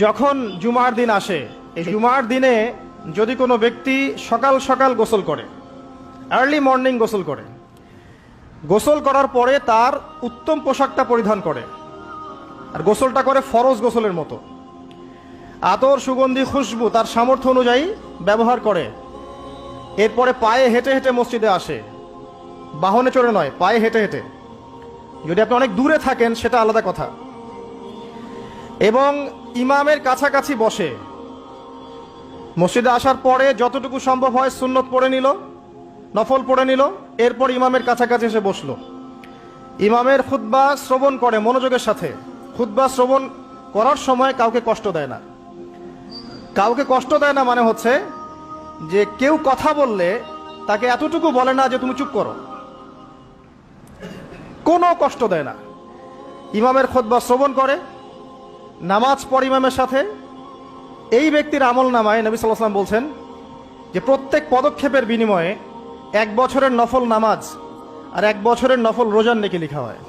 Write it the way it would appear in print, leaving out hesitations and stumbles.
যখন জুমার দিন আসে, এই জুমার দিনে যদি কোনো ব্যক্তি সকাল সকাল গোসল করে, আর্লি মর্নিং গোসল করে, গোসল করার পরে তার উত্তম পোশাকটা পরিধান করে, আর গোসলটা করে ফরজ গোসলের মতো, আতর সুগন্ধি খুশবু তার সামর্থ্য অনুযায়ী ব্যবহার করে, এরপরে পায়ে হেঁটে হেঁটে মসজিদে আসে, বাহনে চড়ে নয়, পায়ে হেঁটে হেঁটে। যদি আপনি অনেক দূরে থাকেন সেটা আলাদা কথা। এবং ইমামের কাছাকাছি বসে, মসজিদে আসার পরে যতটুকু সম্ভব হয় সুন্নত পড়ে নিল, নফল পড়ে নিল, এরপর ইমামের কাছাকাছি এসে বসলো। ইমামের খুতবা শ্রবণ করে মনোযোগের সাথে। খুতবা শ্রবণ করার সময় কাউকে কষ্ট দেয় না। কাউকে কষ্ট দেয় না মানে হচ্ছে যে কেউ কথা বললে তাকে এতটুকু বলে না যে তুমি চুপ করো, কোনো কষ্ট দেয় না। ইমামের খুতবা শ্রবণ করে, নামাজ পড়ে ইমামের সাথে। এই ব্যক্তির আমল নামায় নবী সাল্লাল্লাহু আলাইহি ওয়াসাল্লাম বলছেন যে প্রত্যেক পদক্ষেপের বিনিময়ে 1 বছরের নফল নামাজ আর 1 বছরের নফল রোজার নেকি লেখা হয়।